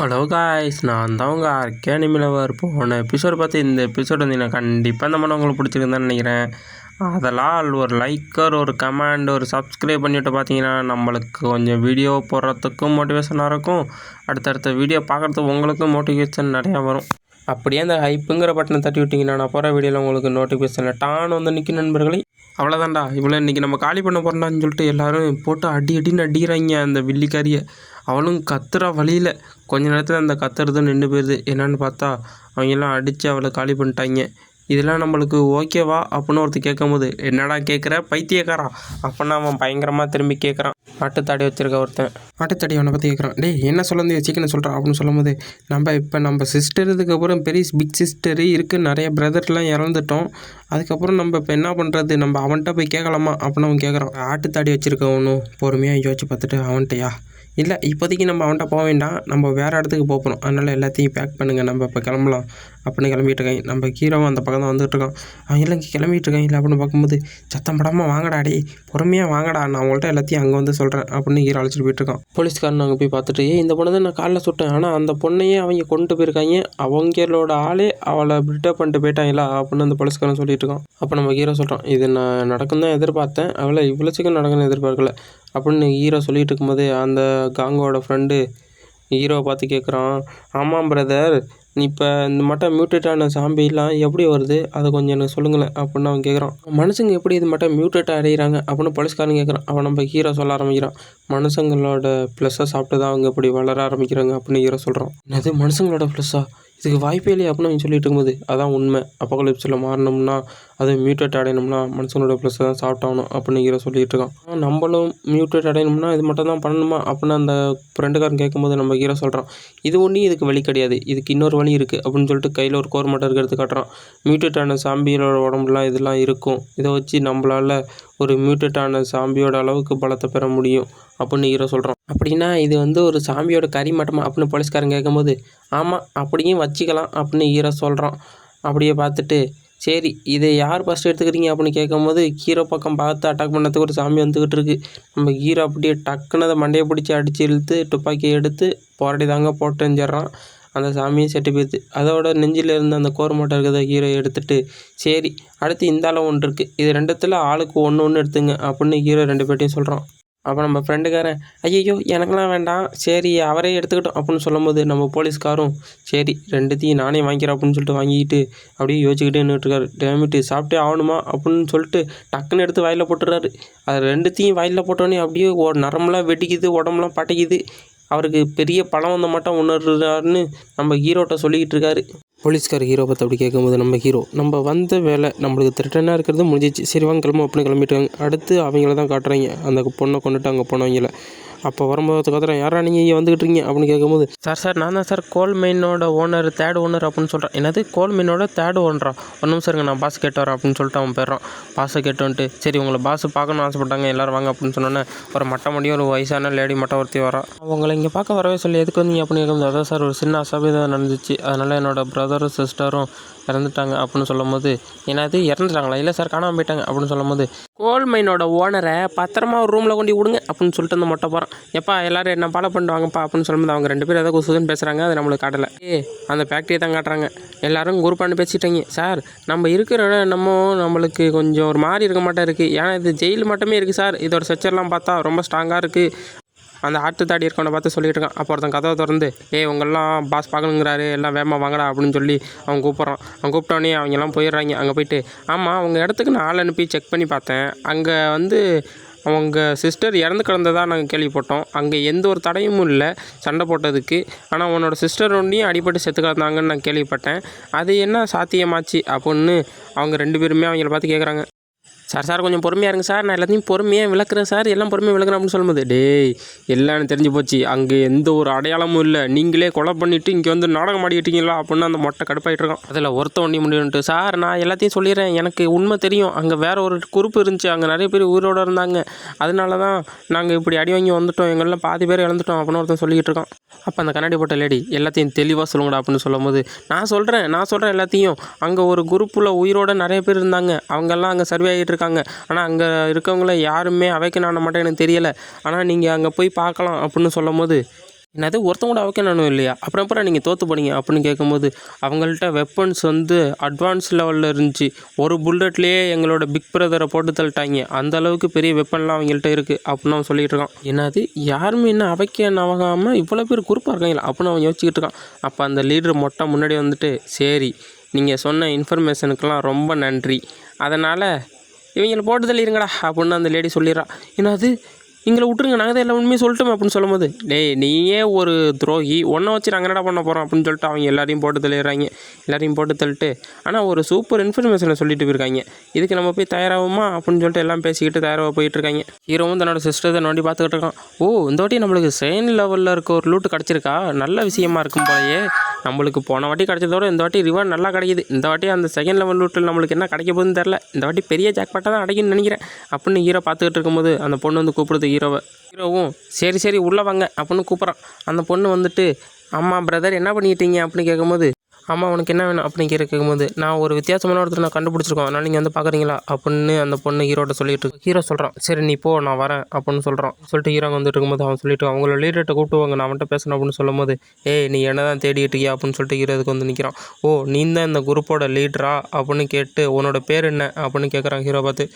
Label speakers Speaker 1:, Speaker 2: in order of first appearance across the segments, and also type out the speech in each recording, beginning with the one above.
Speaker 1: Hello guys, நான் தான் உங்கள் ஆர்கே அனிமிலவர். போன எபிசோடு பார்த்து இந்த எபிசோடு வந்து நான் கண்டிப்பாக இந்த மாதிரி உங்களுக்கு பிடிச்சிருக்குன்னு நினைக்கிறேன். அதெல்லாம் ஒரு லைக்கர், ஒரு கமெண்ட், ஒரு சப்ஸ்கிரைப் பண்ணிவிட்டு பார்த்தீங்கன்னா நம்மளுக்கு கொஞ்சம் வீடியோ போடுறதுக்கும் மோட்டிவேஷனாக இருக்கும். அடுத்தடுத்த வீடியோ பார்க்குறதுக்கு உங்களுக்கும் மோட்டிவேஷன் நிறையா வரும். அப்படியே அந்த ஹைப்புங்கிற பட்டனை தட்டி விட்டிங்கன்னா நான் போகிற வீடியோவில் உங்களுக்கு நோட்டிஃபிகேஷனில் டான் வந்து நிற்கும் நண்பர்களே. அவ்வளோதான்டா, இவ்வளோ இன்றைக்கி நம்ம காலி பண்ண போகிறோம்டான்னு சொல்லிட்டு எல்லோரும் போட்டு அடின்னு அடிக்கிறாங்க அந்த வில்லிக்காரியை. அவளும் கத்துற வழியில் கொஞ்ச நேரத்தில் அந்த கத்துறது நின்று போயிடுது. என்னென்னு பார்த்தா அவங்கெல்லாம் அடித்து அவளை காலி பண்ணிட்டாங்க. இதெல்லாம் நம்மளுக்கு ஓகேவா அப்படின்னு ஒருத்தர் கேட்கும் போது, என்னடா கேட்குற பைத்தியக்காரா அப்படின்னா அவன் பயங்கரமாக திரும்பி கேட்குறான். ஆட்டுத்தாடி வச்சுருக்க ஒருத்தன் ஆட்டுத்தாடி அவனை பற்றி கேட்குறான். டே என்ன சொல்ல சீக்கிரம் சொல்கிறான் அப்படின்னு சொல்லும் போது, நம்ம சிஸ்டர் இதுக்கப்புறம் பெரிய பிக் சிஸ்டர் இருக்குது, நிறைய பிரதர்லாம் இறந்துட்டோம். அதுக்கப்புறம் நம்ம இப்போ என்ன பண்ணுறது, நம்ம அவன்கிட்ட போய் கேட்கலாமா அப்படின்னு அவன் கேட்குறான். ஆட்டுத்தாடி வச்சுருக்கவனும் பொறுமையாக யோசிச்சு பார்த்துட்டு, அவன்கிட்டயா இல்லை இப்போதைக்கு நம்ம அவன்கிட்ட போக வேண்டாம், நம்ம வேறு இடத்துக்கு போகிறோம், அதனால் எல்லாத்தையும் பேக் பண்ணுங்கள், நம்ம இப்போ கிளம்பலாம் அப்படின்னு கிளம்பிட்டு இருக்காங்க. நம்ம ஹீரோவும் அந்த பக்கம் தான் வந்துட்டுருக்கான். அவங்க எல்லாம் கிளம்பிட்டு இருக்காங்க. இல்லை அப்படின்னு பார்க்கும்போது, சத்தம் படாமல் வாங்கடா, டே பொறுமையாக வாங்கடா, நான் அவங்கள்ட்ட எல்லாத்தையும் அங்கே வந்து சொல்கிறேன் அப்படின்னு ஹீரோ அழைச்சிட்டு போயிட்டுருக்கான். போலீஸ்காரன் அங்கே போய் பார்த்துட்டு, இந்த பொண்ணை தான் நான் காலைல சுட்டேன், ஆனால் அந்த பொண்ணையே அவங்க கொண்டு போயிருக்காங்க, அவங்களோட ஆளே அவளை பிரிட்டப் பண்ணிட்டு போயிட்டாங்களா அப்படின்னு அந்த போலீஸ்காரன் சொல்லிட்டு இருக்கான். அப்போ நம்ம ஹீரோ சொல்கிறான், இது நான் நடக்கும் தான் எதிர்பார்த்தேன், அவளை இவ்வளோ சீக்கிரம் நடக்குன்னு எதிர்பார்க்கல அப்படின்னு ஹீரோ சொல்லிகிட்டு இருக்கும்போதே அந்த காங்கோட ஃப்ரெண்டு ஹீரோவை பார்த்து கேட்குறான். ஆமாம் பிரதர், இப்போ இந்த மட்டும் மியூட்டேட்டான சாம்பிலாம் எப்படி வருது, அதை கொஞ்சம் எனக்கு சொல்லுங்களேன் அப்படின்னு அவன் கேட்குறான். மனுஷங்க எப்படி இது மட்டும் மியூட்டேட்டாக அடைகிறாங்க அப்படின்னு போலீஸ்காரன் கேட்குறான். அவன் நம்ம ஹீரோ சொல்ல ஆரம்பிக்கிறான். மனுஷங்களோட ப்ளஸ்ஸை சாப்பிட்டு தான் அவங்க இப்படி வளர ஆரம்பிக்கிறாங்க அப்படின்னு ஹீரோ சொல்கிறான். என்னது மனுஷங்களோட ப்ளஸ்ஸா, இதுக்கு வாய்ப்பே இல்லையே அப்படின்னு அவங்க சொல்லிட்டு இருக்கும்போது, அதான் உண்மை, அப்போகலிப்ஸில் மாறணும்னா அது மியூட்டேட் அடையணும்னா மனுஷனோட ப்ளஸ்ஸை தான் சாப்பிட்டாகணும் அப்படின்னு ஹீரோ சொல்லிட்டு இருக்கான். நம்மளும் மியூட்டேட் அடையணும்னா இது மட்டும் தான் பண்ணணுமா அப்படின்னு அந்த ஃப்ரெண்டுக்காரன் கேட்கும்போது நம்ம ஹீரோ சொல்கிறான், இது ஒன்றும் இதுக்கு வழி கிடையாது, இதுக்கு இன்னொரு வழி இருக்குது அப்படின்னு சொல்லிட்டு கையில் ஒரு கோர் மட்டும் எடுத்து காட்டுறான். மியூட்டேட்டான சாம்பியோட உடம்புலாம் இதெல்லாம் இருக்கும், இதை வச்சு நம்மளால் ஒரு மியூட்டேட்டான சாம்பியோட அளவுக்கு பலத்தை பெற முடியும் அப்படின்னு ஹீரோ சொல்கிறான். அப்படின்னா இது வந்து ஒரு சாம்பியோட கறி மட்டமா அப்படின்னு போலீஸ்காரன் கேட்கும்போது, ஆமாம் அப்படியும் வச்சுக்கலாம் அப்படின்னு ஹீரோ சொல்கிறான். அப்படியே பார்த்துட்டு, சரி இதை யார் ஃபஸ்ட்டு எடுத்துக்கிறீங்க அப்படின்னு கேட்கும்போது, ஹீரோ பக்கம் பார்த்து அட்டாக் பண்ணதுக்கு ஒரு சாமி வந்துக்கிட்டு இருக்குது. நம்ம ஹீரோ அப்படியே டக்குன்னு அதை மண்டையை பிடிச்சி அடித்து இழுத்து துப்பாக்கியை எடுத்து போராடி தாங்க போட்டுஞ்சிட்றான். அந்த சாமியும் செட்டு போயிடுது. அதோட நெஞ்சில் இருந்த அந்த கோர் மூட்டை இருக்கிறத ஹீரோ எடுத்துகிட்டு, சரி அடுத்து இந்த ஆளு ஒன்று இருக்குது, இது ரெண்டுத்தில் ஆளுக்கு ஒன்று எடுத்துங்க அப்படின்னு ஹீரோ 2 பேர்ட்டையும் சொல்கிறான். அப்போ நம்ம ஃப்ரெண்டுக்காரன், ஐயோ எனக்கெல்லாம் வேண்டாம், சரி அவரே எடுத்துக்கிட்டோம் அப்படின்னு சொல்லும்போது, நம்ம போலீஸ்காரும் சரி 2த்தையும் நானே வாங்கிக்கிறேன் அப்படின்னு சொல்லிட்டு வாங்கிக்கிட்டு அப்படியே யோசிச்சுக்கிட்டே நின்றுட்டுருக்காரு. டேமிட்டு சாப்பிட்டே ஆகணுமா அப்படின்னு சொல்லிட்டு டக்குன்னு எடுத்து வாயில் போட்டுறாரு. அது 2த்தையும் வாயில் போட்டோன்னே அப்படியே நரம்பெலாம் வெடிக்குது, உடம்புலாம் பட்டைக்குது. அவருக்கு பெரிய பலம் வந்த மட்டும் உணர்றாருன்னு நம்ம ஹீரோட்ட சொல்லிக்கிட்டு இருக்காரு. போலீஸ்கார் ஹீரோ பார்த்து அப்படி கேட்கும்போது நம்ம ஹீரோ, நம்ம வந்த வேலை நம்மளுக்கு த்ரெட்டனாக இருக்கிறது முடிஞ்சிச்சு, சரி வாங்க கிளம்பும் அப்படின்னு கிளம்பிட்டாங்க. அடுத்து அவங்கள தான் காட்டுறாங்க, அந்த பொண்ணை கொண்டுட்டு அங்கே போனவங்கள. அப்போ வரும்போது கத்துறேன், யாரா நீங்கள் இங்கே வந்துக்கிட்டு இருக்கீங்க அப்படின்னு கேட்கும்போது, சார் நான் தான் சார் கோல் மைனோட ஓனர், தேர்ட் ஓனர் அப்படின்னு சொல்கிறேன். என்னது கோல் மைனோட தேர்ட் ஓனரா, ஒரு நிமிஷம் இருங்க நான் பாஸ் கேட்டு வரேன் அப்படின்னு சொல்லிட்டு அவன் போயிடுறான். பாஸை கேட்டு வந்துட்டு, சரி உங்களை பாஸ் பார்க்கணும்னு ஆசைப்பட்டாங்க எல்லோரும் வாங்க அப்படின்னு சொன்னோன்னே ஒரு மட்டை முடியும் ஒரு வயசான லேடி மட்டும் ஒருத்தி வரா. அவங்களை இங்கே பார்க்க வரவே சொல்லி எதுக்கு வந்தீங்க அப்படின்னு கேட்கும்போது, அதான் சார் ஒரு சின்ன அசம்பாவிதம் நடந்துச்சு, அதனால் என்னோடய பிரதரும் சிஸ்டரும் இறந்துட்டாங்க அப்படின்னு சொல்லும் போது, என்னது இறந்துட்டாங்களா, இல்லை சார் காணாமல் போயிட்டாங்க அப்படின்னு சொல்லும் போது, கோல் மைனோட ஓனரை பத்திரமா ஒரு ரூமில் கொண்டு விடுங்க அப்படின்னு சொல்லிட்டு அந்த மொட்டை போகிறான். எப்பா எல்லோரும் என்ன ஃபாலோ பண்ணுவாங்கப்பா அப்படின்னு சொல்லும்போது அவங்க 2 பேரும் ஏதாவது குசுன்னு பேசுகிறாங்க, அது நம்மளுக்கு காட்டலை. அந்த ஃபேக்ட்ரியை தான் காட்டுறாங்க. எல்லோரும் குரூப்பானு பேசிட்டாங்க. சார் நம்ம இருக்கிற நம்மளுக்கு கொஞ்சம் ஒரு மாதிரி இருக்க மாட்டே இருக்குது, ஏன்னா இது ஜெயில் மட்டுமே இருக்குது சார், இதோட ஸ்ட்ரக்சர்லாம் பார்த்தா ரொம்ப ஸ்ட்ராங்காக இருக்குது. அந்த ஆட்டுத்தாடி இருக்கவனை பார்த்து சொல்லிட்டு இருக்கான். அப்போ ஒருத்தன் கதவை திறந்து, உங்களெல்லாம் பாஸ் பார்க்கணுங்கிறாரு, எல்லாம் வேகமாக வாங்கடா அப்படின்னு சொல்லி அவன் கூப்பிட்றான். அவன் கூப்பிட்டோன்னே அவங்கெல்லாம் போயிடுறாங்க. அங்கே போயிட்டு, ஆமாம் அவங்க இடத்துக்கு நான் ஆள் அனுப்பி செக் பண்ணி பார்த்தேன், அங்கே வந்து அவங்க சிஸ்டர் இறந்து கிடந்ததாக நாங்கள் கேள்விப்பட்டோம், அங்கே எந்த ஒரு தடையும் இல்லை சண்டை போட்டதுக்கு, ஆனால் உன்னோட சிஸ்டர் ஒன்றையும் அடிபட்டு செத்து கிடந்தாங்கன்னு நான் கேள்விப்பட்டேன், அது என்ன சாத்தியமாச்சு அப்படின்னு அவங்க 2 பேருமே அவங்கள பார்த்து கேட்குறாங்க. சார் கொஞ்சம் பொறுமையாக இருங்க சார், நான் எல்லாத்தையும் பொறுமையாக விளக்குறேன் சார், எல்லாம் பொறுமையாக விளக்குறேன் அப்படின்னு சொல்லும்போது, டேய் எல்லான்னு தெரிஞ்சு போச்சு, அங்கே எந்த ஒரு அடையாளமும் இல்லை, நீங்களே கொலை பண்ணிவிட்டு இங்கே வந்து நாடகம் ஆடிக்கிட்டீங்களா அப்படின்னு அந்த மொட்டை கடுப்பாயிட்டு இருக்கான். அதில் ஒருத்த ஒண்டி முடியும்ட்டு, சார் நான் எல்லாத்தையும் சொல்லிடுறேன், எனக்கு உண்மை தெரியும், அங்கே வேறு ஒரு குரூப் இருந்துச்சு, அங்கே நிறைய பேர் உயிரோடு இருந்தாங்க, அதனால தான் நாங்கள் இப்படி அடி வாங்கி வந்துட்டோம், எங்கெல்லாம் பாதி பேர் இழந்துட்டோம் அப்படின்னு ஒருத்தன் சொல்லிக்கிட்டு இருக்கான். அப்போ அந்த கண்ணாடி போட்ட லேடி, எல்லாத்தையும் தெளிவாக சொல்லுங்கடா அப்படின்னு சொல்லும்போது, நான் சொல்கிறேன் எல்லாத்தையும், அங்கே ஒரு குரூப்பில் உயிரோடு நிறைய பேர் இருந்தாங்க, அவங்கெல்லாம் அங்கே சர்வே ஆகிட்டு இருக்காங்க, ஆனால் அங்கே இருக்கவங்கள யாருமே அவைக்கனான மட்டும் எனக்கு தெரியலை, ஆனால் நீங்கள் அங்கே போய் பார்க்கலாம் அப்படின்னு சொல்லும் போது, என்னது ஒருத்தவங்க கூட அவைக்கணும் இல்லையா, அப்புறம் நீங்கள் தோற்று போனீங்க அப்படின்னு கேட்கும்போது, அவங்கள்ட்ட வெப்பன்ஸ் வந்து அட்வான்ஸ் லெவலில் இருந்துச்சு. ஒரு புல்லட்லேயே எங்களோட பிக் பிரதரை போட்டு தள்ளிட்டாங்க. அந்த அளவுக்கு பெரிய வெப்பன்லாம் அவங்கள்ட்ட இருக்குது அப்படின்னு அவன் சொல்லிட்டு இருக்கான். என்னது யாருமே என்ன அவைக்க நவகாமல் இவ்வளோ பேர் குரூப்பாக இருக்காங்களா அப்படின்னு அவன் யோசிச்சுக்கிட்டு இருக்கான். அப்போ அந்த லீடர் மொட்டை முன்னாடி வந்துட்டு, சரி நீங்கள் சொன்ன இன்ஃபர்மேஷனுக்கெல்லாம் ரொம்ப நன்றி, அதனால் இவங்களை போட்டு தள்ளிடுங்கடா அப்படின்னு அந்த லேடி சொல்லிடுறா. என்னது எங்களை விட்டுருங்க, நாங்கள் தான் எல்லாம் உண்மையை சொல்லிட்டோம் அப்படின்னு சொல்லும்போது, டேய் நீயே ஒரு துரோகி, ஒன்றை வச்சு நாங்கள் என்னடா பண்ண போகிறோம் அப்படின்னு சொல்லிட்டு அவங்க எல்லாரையும் போட்டு தள்ளிடுறாங்க. எல்லாரையும் போட்டு தள்ளிட்டு ஆனால் ஒரு சூப்பர் இன்ஃபர்மேஷனை சொல்லிட்டு போயிருக்காங்க. இதுக்கு நம்ம போய் தயாராகுமா அப்படின்னு சொல்லிட்டு எல்லாம் பேசிக்கிட்டு தயாராக போயிட்டுருக்காங்க. ஹீரோவும் தன்னோட சிஸ்டரை நோண்டி பார்த்துக்கிட்டு இருக்கான். ஓ இந்த வாட்டி நம்மளுக்கு செகண்ட் லெவலில் இருக்க ஒரு லூட்டு கிடச்சிருக்கா, நல்ல விஷயமா இருக்கும் போலயே. நம்மளுக்கு போன வாட்டி கிடச்சதோட இந்த வாட்டி ரிவார்ட் நல்லா கிடைக்கிது. இந்த வாட்டி அந்த செகண்ட் லெவல் லூட்டில் நம்மளுக்கு என்ன கிடைக்க போகுதுன்னு தெரில, இந்த வாட்டி பெரிய ஜாக்பாட்டாக தான் அடைக்குன்னு நினைக்கிறேன் அப்படின்னு ஹீரோ பார்த்துக்கிட்டு இருக்கும்போது அந்த பொண்ணு வந்து கூப்பிடுது ஹீரோவை. ஹீரோவும் சரி சரி உள்ளே வாங்க அப்படின்னு கூப்பிட்றான். அந்த பொண்ணு வந்துட்டு, அம்மா பிரதர் என்ன பண்ணிட்டீங்க அப்படின்னு கேட்கும்போது, ஆமாம் உனக்கு என்ன வேணும் அப்படின்னு கேட்கும்போது, நான் ஒரு வித்தியாசமான ஒருத்தர் நான் கண்டுபிடிச்சிருக்கோம், அதனால் நீங்கள் வந்து பார்க்குறீங்களா அப்படின்னு அந்த பொண்ணு ஹீரோட்ட சொல்லிட்டு இருக்கு. ஹீரோ சொல்கிறான், சரி நீ போ நான் வரேன் அப்படின்னு சொல்கிறான். சொல்லிட்டு ஹீரோ வந்துட்டு இருக்கும்போது அவன் சொல்லிட்டு, அவங்களோட லீடர்கிட்ட கூப்பிட்டு நான் அவன்கிட்ட பேசணும் அப்படின்னு சொல்லும்போது, ஏய் நீ என்ன தான் தேடிட்டு இருக்கியா அப்படின்னு சொல்லிட்டு ஹீரோ அதுக்கு வந்து நிற்கிறான். ஓ நீ தான் இந்த குரூப்போட லீடரா அப்படின்னு கேட்டு, உன்னோட பேர் என்ன அப்படின்னு கேட்குறான் ஹீரோ பார்த்து.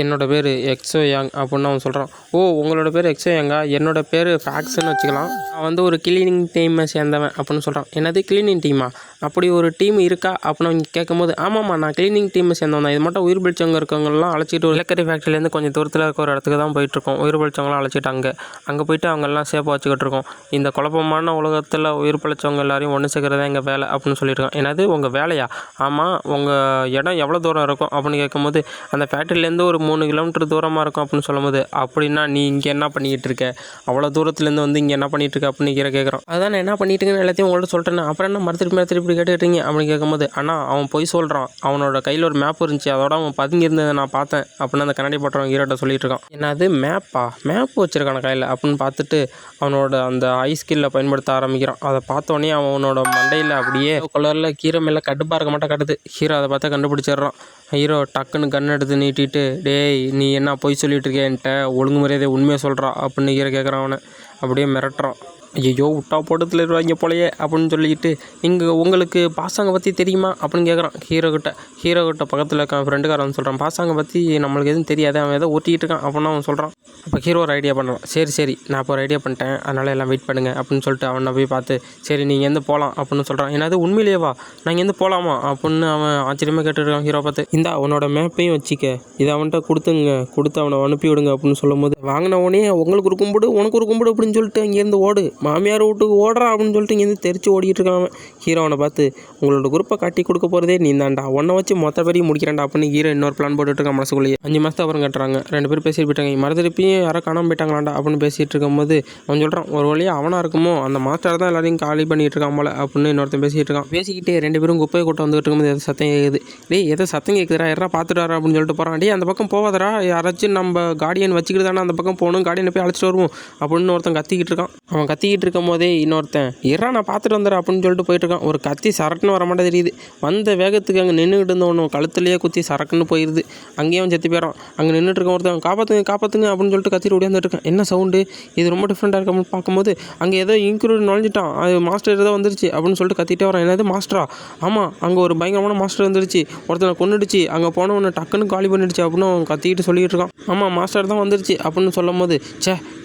Speaker 1: என்னோடய பேர் எக்ஸோ யாங் அப்படின்னு அவன் சொல்கிறான். ஓ உங்களோட பேர் எக்ஸோ யாங்கா, என்னோடய பேர் ஃப்ராக்ஸ்ன்னு வச்சுக்கலாம், நான் வந்து ஒரு கிளீனிங் டீமை சேர்ந்தவன் அப்படின்னு சொல்கிறான். என்னது கிளீனிங் டீமா, அப்படி ஒரு டீம் இருக்கா அப்படின்னு அவங்க கேட்கும்போது, ஆமாம்மா நான் கிளீனிங் டீமை சேர்ந்தவன் தான், இது மட்டும் உயிர் பிடிச்சவங்க இருக்கவங்கலாம் அழைச்சிட்டு ஒரு இலக்கரி ஃபேக்ட்ரிலேருந்து கொஞ்சம் தூரத்தில் இருக்க ஒரு இடத்துக்கு தான் போயிட்டுருக்கோம். உயிர் பிழைச்சவங்களாம் அழைச்சிட்டாங்க, அங்கே போயிட்டு அவங்கெல்லாம் சேஃபாக வச்சுக்கிட்டு இருக்கோம். இந்த குழப்பமான உலகத்தில் உயிர் பிழைச்சவங்க எல்லாரையும் ஒன்று சேர்க்குறதா எங்கள் வேலை அப்படின்னு சொல்லியிருக்கான். என்னது உங்கள் வேலையா, ஆமாம் உங்கள் இடம் எவ்வளோ தூரம் இருக்கும் அப்படின்னு கேட்கும்போது, அந்த ஃபேக்ட்ரிலேருந்து ஒரு 3 கிலோமீட்டர் தூரமாக இருக்கும் அப்படின்னு சொல்லும்போது, அப்படின்னா நீ இங்கே என்ன பண்ணிக்கிட்டு இருக்க, அவ்வளோ தூரத்துலேருந்து வந்து இங்கே என்ன பண்ணிகிட்டு இருக்க அப்படின்னு கேட்குறான். அதான் நான் என்ன பண்ணிட்டுருக்கேன்னு எல்லாத்தையும் உங்கள்ட்ட சொல்லிட்டேன், அப்புறம் என்ன மறுத்திருப்பி இப்படி கேட்டுக்கிட்டீங்க அப்படின்னு கேட்கும்போது, ஆனால் அவன் போய் சொல்கிறான், அவனோட கையில் ஒரு மேப் இருந்துச்சு, அதோட அவன் பதுங்கி இருந்ததை நான் பார்த்தேன் அப்படின்னு அந்த கண்ணாடி போட்டுறவன் ஹீரோட்ட சொல்லிட்டு இருக்கான். என்னது மேப் வச்சுருக்கான கையில் அப்படின்னு பார்த்துட்டு அவனோட அந்த ஐ ஸ்கில்லை பயன்படுத்த ஆரம்பிக்கிறான். அதை பார்த்தோன்னே அவனோட மண்டையில் அப்படியே கலரில் கீரை மேலே கடுப்பாக இருக்க மாட்டேன் கட்டுது. ஹீரோ அதை பார்த்தா கண்டுபிடிச்சிடுறான். ஹீரோ டக்குன்னு கன் எடுத்து நீட்டிட்டு, டேய் நீ என்ன பொய் சொல்லிட்டு இருக்கேன்ட்ட, ஒழுங்கு மரியாதை உண்மையை சொல்கிறா அப்படின்னு ஹீரோ கேட்குறான். அவனை அப்படியே மிரட்டுறான். ஐயோ விட்டா போட்டத்தில் இருவாங்க போலையே அப்படின்னு சொல்லிக்கிட்டு, இங்கே உங்களுக்கு பாசாங்க பற்றி தெரியுமா அப்படின்னு கேட்குறான் ஹீரோக்கிட்ட பக்கத்தில் இருக்க ஃப்ரெண்டுக்காரன் சொல்கிறான், பாசாங்க பற்றி நம்மளுக்கு எதுவும் தெரியாது, அவன் ஏதோ ஓட்டிகிட்டு இருக்கான் அப்படின்னு அவன் சொல்கிறான். அப்போ ஹீரோ ஒரு ஐடியா பண்ணுறான். சரி நான் இப்போ ஒரு ஐடியா பண்ணிட்டேன், அதனால் எல்லாம் வெயிட் பண்ணுங்க அப்படின்னு சொல்லிட்டு அவனை போய் பார்த்து, சரி நீங்கள் எந்த போகலாம் அப்படின்னு சொல்கிறான். என்னது உண்மையிலேவா, நான் எந்த போகலாமா அப்படின்னு அவன் ஆச்சரியமாக கேட்டுருக்கான் ஹீரோ பார்த்து. இந்த அவனோட மேப்பையும் வச்சுக்க, இதை அவன்கிட்ட கொடுத்து அவனை அனுப்பி விடுங்க அப்படின்னு சொல்லும்போது, வாங்கின உடனே உங்களுக்கு ஒரு கும்பிடு உனக்கு ஒரு கும்பிடு அப்படின்னு சொல்லிட்டு அங்கேருந்து ஓடு, மாமியார் வீட்டுக்கு ஓடுறா அப்படின்னு சொல்லிட்டு இங்கேருந்து தெரிச்சு ஓடிட்டு இருக்கான். ஹீரோனை பார்த்து, உங்களோட குரூப்பை கட்டி கொடுக்க போகிறதே நீ தான்டா, ஒன்றை வச்சு மொத்த பேரையும் முடிக்கிறேன்டா அப்படின்னு ஹீரோ இன்னொரு பிளான் போட்டுட்டு இருக்கான் மனசுக்குள்ளேயே. 5 மாதத்துக்கு அப்புறம் கட்டுறாங்க. 2 பேரும் பேசிட்டு போயிட்டாங்க. மறுதிருப்பியும் யாரோ காணாமல் போயிட்டாங்களாண்டா அப்படின்னு பேசிகிட்டு இருக்கும்போது அவன் சொல்கிறான், ஒரு வழியாக அவனாக இருக்குமோ, அந்த மாஸ்டர் தான் எல்லாரையும் காலி பண்ணிகிட்டு இருக்கான் போல அப்படின்னு இன்னொருத்தன் பேசிகிட்டு இருக்கான். பேசிக்கிட்டே 2 பேரும் குப்பையை கூட்ட வந்துட்டு இருக்கும்போது எதாவது சத்தம் கேட்குது. டேய் எதோ சத்தம் கேட்குதுரா, யாரா பார்த்துட்டு வரா அப்படின்னு சொல்லிட்டு போகிறான். டே அந்த பக்கம் போவாதரா, யாராச்சும் நம்ம கார்டியன் வச்சுக்கிட்டு தானே அந்த பக்கம் போகணும், கார்டியனை போய் அழைச்சிட்டு வருவோம் அப்படின்னு ஒருத்தன் கத்திக்கிட்டு இருக்கான். அவன் கத்திக்கிட்டு இருக்கும் போதே இன்னொருத்தன், நான் பார்த்துட்டு வந்துடுறேன் அப்படின்னு சொல்லிட்டு போயிட்டு இருக்கான். ஒரு கத்தி சரக்குன்னு வர மாட்டே தெரியுது. வந்த வேகத்துக்கு அங்கே நின்றுக்கிட்டு இருந்தவனும் கழுத்துலேயே குத்தி சரக்குன்னு போயிடுது. அங்கேயே அவன் செத்து போயிடான். அங்கே நின்றுட்டு இருக்க ஒருத்தன், காப்பாற்றுங்க அப்படின்னு சொல்லிட்டு கத்திட்டு ஓடியாந்துட்டு இருக்கான். என்ன சவுண்டு இது, ரொம்ப டிஃப்ரெண்ட்டாக இருக்க பார்க்கும்போது அங்கே ஏதோ இன்க்ளூட் நுழைஞ்சிட்டான், அது மாஸ்டர் ஏதோ வந்துருச்சு அப்படின்னு சொல்லிட்டு கத்திட்டே வரான். என்னது மாஸ்டரா, ஆமாம் அங்கே ஒரு பயங்கரமான மாஸ்டர் வந்துருச்சு, ஒருத்தனை கொண்டுடுச்சு, அங்கே போனவனை டக்குன்னு காலி பண்ணிடுச்சு அப்படின்னு அவன் கத்திக்கிட்டு சொல்லிட்டு இருக்கான். ஆமாம் மாஸ்டர் தான் வந்துருச்சு அப்படின்னு சொல்லும் போது,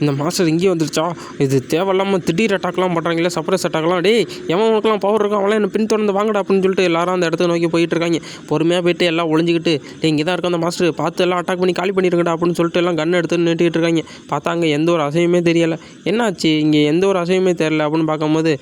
Speaker 1: இந்த மாஸ்டர் இங்கேயே வந்துருச்சா, இது தேவையில்லாமல் திடீர் அட்டாக்லாம் பண்ணுறாங்களே, சர்ப்ரைஸ் அட்டாக்லாம், டேய் எவன் உனக்குலாம் பவர் இருக்கும் அவங்களாம் என்ன பின்தொடர்ந்து வாங்கடா அப்படின்னு சொல்லிட்டு எல்லாரும் அந்த இடத்த நோக்கி போயிட்டு இருக்காங்க. பொறுமையாக போயிட்டு எல்லாம் ஒளிஞ்சிக்கிட்டு, இங்கே தான் இருக்க அந்த மாஸ்டர், பார்த்து எல்லாம் அட்டாக் பண்ணி காலி பண்ணிடுங்கடா அப்படின்னு சொல்லிட்டு எல்லாம் கன் எடுத்து நின்றுட்டு இருக்காங்க. பார்த்தா அங்கே எந்த ஒரு அசையுமே தெரியலை. என்னாச்சு இங்கே எந்த ஒரு அசையுமே தெரியல அப்படின்னு பார்க்கும்போது,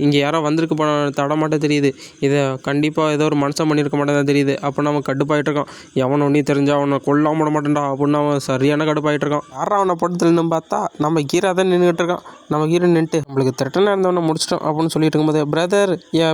Speaker 1: இங்கே யாரோ வந்திருக்கு போன தடமாட்டே தெரியுது, இதை கண்டிப்பாக ஏதோ ஒரு மனுஷன் பண்ணியிருக்க மாட்டேன் தெரியுது அப்படின்னு அவன் கடுப்பாயிட்டு இருக்கான். எவன் ஒன்றி தெரிஞ்சா அவனை கொல்லாம விட மாட்டேன்டா அப்படின்னு அவன் சரியான கடுப்பாயிட்டு இருக்கான். யாரா அவனை போட்டதுன்னு பார்த்தா நம்ம ஹீரோ தான் நின்றுட்டு இருக்கான். நம்ம ஹீரோ நின்றுட்டு, நம்மளுக்கு திரட்டனாக இருந்தவனை முடிச்சிட்டோம் அப்படின்னு சொல்லிட்டு இருக்கும்போது,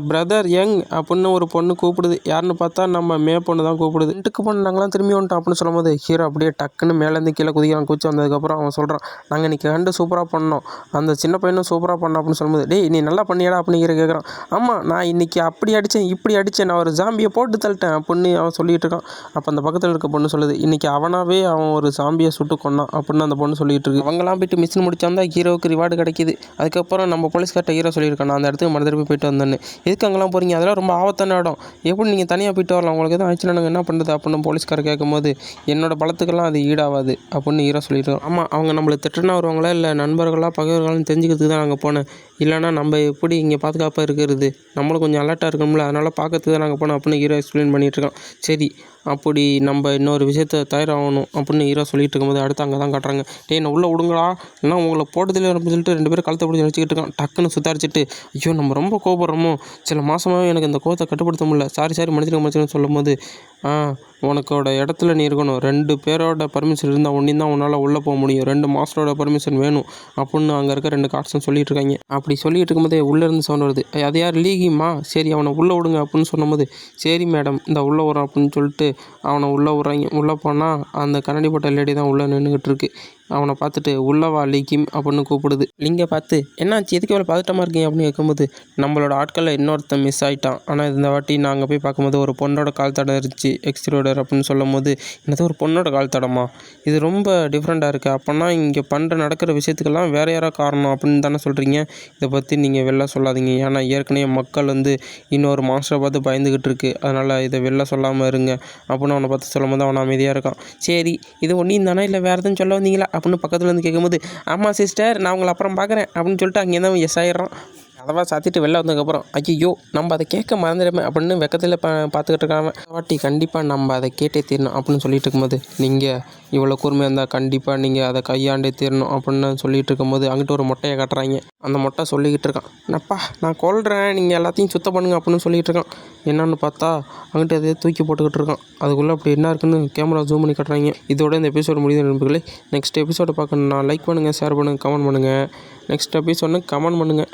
Speaker 1: பிரதர் யங் அப்படின்னு ஒரு பொண்ணு கூப்பிடுது. யாருன்னு பார்த்தா நம்ம பொண்ணு தான் கூப்பிடுது. இன்ட்டுக்கு பொண்ணு நாங்களாம் திரும்பி வந்துட்டோம் அப்படின்னு சொல்லும்போது ஹீரோ அப்படியே டக்குன்னு மேலேருந்து கீழே குதிக்கிறான். குச்சி வந்ததுக்கப்புறம் அவன் சொல்கிறான், நாங்கள் இன்றைக்கி கண்டு சூப்பராக பண்ணோம், அந்த சின்ன பையனும் சூப்பராக பண்ணோம் அப்படின்னு சொல்லும்போது, டேய் நீ நல்லா பண்ணியடா அப்படின்னு ஹீரோ கேட்குறான். ஆமாம் நான் இன்றைக்கி அப்படி அடித்தேன் இப்படி அடித்தேன், நான் ஒரு ஜாம்பியை போட்டு தள்ளிட்டேன் அப்படின்னு அவன் சொல்லிட்டு இருக்கான். அப்போ அந்த பக்கத்தில் இருக்க பொண்ணு சொல்லுது, இன்றைக்கி அவனாவே அவன் ஒரு ஜாம்பியை சுட்டு கொன்னான் அப்படின்னு அந்த பொண்ணு சொல்லிட்டு இருக்கு. அவங்களாம் போயிட்டு மிஷின் முடிச்சாந்தா ஹீரோவுக்கு ரிவார்டு கிடைக்கிது. அதுக்கப்புறம் நம்ம போலீஸ்கார்ட்ட ஹீரோ சொல்லியிருக்கான், நான் அந்த இடத்துக்கு மறுதடவை போயிட்டு வந்தேன்னு. எதுக்கு அங்கெல்லாம் போகிறீங்க, அதெல்லாம் ரொம்ப ஆபத்தான இடம், எப்படி நீங்கள் தனியாக போயிட்டு வரலாம், உங்களுக்கு எதுவும் ஆச்சுன்னா நாங்கள் என்ன பண்ணுறது அப்படின்னு போலீஸ்காரர் கேட்கும்போது, என்னோட பலத்துக்கெல்லாம் அது ஈடாகாது அப்படின்னு ஹீரோ சொல்லியிருக்கோம். ஆமாம், அவங்க நம்மளை திட்டுனா வருவாங்களா இல்லை நண்பர்களாக பகைவர்களான்னு தெரிஞ்சுக்கிறதுக்கு தான் நாங்கள் போனேன், இல்லைனா நம்ம எப்படி இங்கே பாதுகாப்பாக இருக்கிறது, நம்மளும் கொஞ்சம் அலர்ட்டாக இருக்கணும்ல, அதனால் பார்க்கறதுக்கு தான் நாங்கள் போனோம் அப்படின்னு ஹீரோ எக்ஸ்பிளைன் பண்ணிகிட்ருக்கோம். சரி, அப்படி நம்ம இன்னொரு விஷயத்த தயாராகணும் அப்படின்னு ஹீரோ சொல்லிட்டு இருக்கும்போது அடுத்து அங்கே தான் காட்டுறாங்க. என்னை உள்ளே விடுங்களா, இல்லைனா உங்களை போட்டதில் அப்படின்னு சொல்லிட்டு 2 பேரும் கழுத்தை பிடிச்சி நினச்சிக்கிட்டு இருக்கான். டக்குன்னு சுத்தாரிச்சிட்டு, ஐயோ நம்ம ரொம்ப கோபப்படுறோமோ, சில மாதமாகவே எனக்கு இந்த கோவத்தை கட்டுப்படுத்த முடியல, சாரி மன்னிச்சிருங்க சொல்லும்போது, உனக்கோட இடத்துல நீ இருக்கணும், 2 பேரோட பர்மிஷன் இருந்தால் ஒன்றையும் தான் உன்னால் உள்ளே போக முடியும், 2 மாஸ்டரோட பர்மிஷன் வேணும் அப்படின்னு அங்கே இருக்க 2 கார்ட்ஸும் சொல்லிட்டு இருக்காங்க. அப்படி சொல்லிட்டு இருக்கும்போதே உள்ளேருந்து சவுண்ட் வருது. அது யார், லீகிமா, சரி அவனை உள்ளே விடுங்க அப்படின்னு சொன்னபோது, சரி மேடம் இந்த உள்ளே வரோம் அப்படின்னு சொல்லிட்டு அவனை உள்ளே விட்றாங்க. உள்ளே போனால் அந்த கண்ணாடி போட்ட லேடி தான் உள்ளே நின்றுக்கிட்டு இருக்கு. அவனை பார்த்துட்டு உள்ளவா லீகிம் அப்படின்னு கூப்பிடுது. லிங்கை பார்த்து, என்னாச்சு எதுக்கு இவ்வளோ பதட்டமாக இருக்கீங்க அப்படின்னு கேட்கும்போது, நம்மளோட ஆட்களில் இன்னொருத்தன் மிஸ் ஆகிட்டான், ஆனால் இந்த வாட்டி நாங்கள் போய் பார்க்கும்போது ஒரு பொண்ணோட கால் தடம் இருந்துச்சு எக்ஸ்ட்ரோடர் அப்படின்னு சொல்லும் போது, என்னது ஒரு பொண்ணோட கால் தடமா, இது ரொம்ப டிஃப்ரெண்ட்டாக இருக்குது, அப்போனா இங்கே நடக்கிற விஷயத்துக்கெல்லாம் வேறு யாரோ காரணம் அப்படின்னு தானே சொல்கிறீங்க, இதை பற்றி நீங்கள் வெளில சொல்லாதீங்க, ஏன்னா ஏற்கனவே மக்கள் இன்னொரு மாஸ்டரை பார்த்து பயந்துக்கிட்டு இருக்கு, அதனால் இதை வெளில சொல்லாமல் இருங்க அப்படின்னு அவனை பார்த்து சொல்லும் போது அவன் அமைதியாக இருக்கான். சரி, இது ஒன்றையும் தானே இல்லை வேறு எதுவும் சொல்ல வந்தீங்களா அப்படின்னு பக்கத்தில் இருந்து கேட்கும்போது, ஆமாம் சிஸ்டர் நான் உங்களை அப்புறம் பார்க்குறேன் அப்படின்னு சொல்லிட்டு அங்கேருந்து எஸ் ஆயிடுறான். கதவை சாத்திட்டு வெளில வந்ததுக்கப்புறம், ஐயோ நம்ம அதை கேட்க மறந்துடுமே அப்படின்னு வெக்கத்தில் பார்த்துக்கிட்டு இருக்காங்க. வாட்டி கண்டிப்பாக நம்ம அதை கேட்டே தீரணும் அப்படின்னு சொல்லிட்டு இருக்கும்போது, நீங்கள் இவ்வளோ கூர்மையாக இருந்தால் கண்டிப்பாக நீங்கள் அதை கையாண்டே தீரணும் அப்படின்னு சொல்லிட்டு இருக்கும்போது அங்கிட்ட ஒரு மொட்டையை காட்டுறாங்க. அந்த மொட்டை சொல்லிக்கிட்டு இருக்கான், நப்பா நான் கொல்றேன் நீங்கள் எல்லாத்தையும் சுத்தம் பண்ணுங்க அப்படின்னு சொல்லிட்டு இருக்கான். என்னன்னு பார்த்தா அங்கிட்ட அதே தூக்கி போட்டுக்கிட்டு இருக்கான். அதுக்குள்ளே அப்படி என்ன இருக்குன்னு கேமரா ஜூம் பண்ணி காட்டுறாங்க. இதோட இந்த எபிசோடு முடியுது நண்பர்களே. நெக்ஸ்ட் எபிசோடை பார்க்கணுன்னா லைக் பண்ணுங்கள், ஷேர் பண்ணுங்கள், கமெண்ட் பண்ணுங்கள். நெக்ஸ்ட் எபிசோடு கமெண்ட் பண்ணுங்கள்.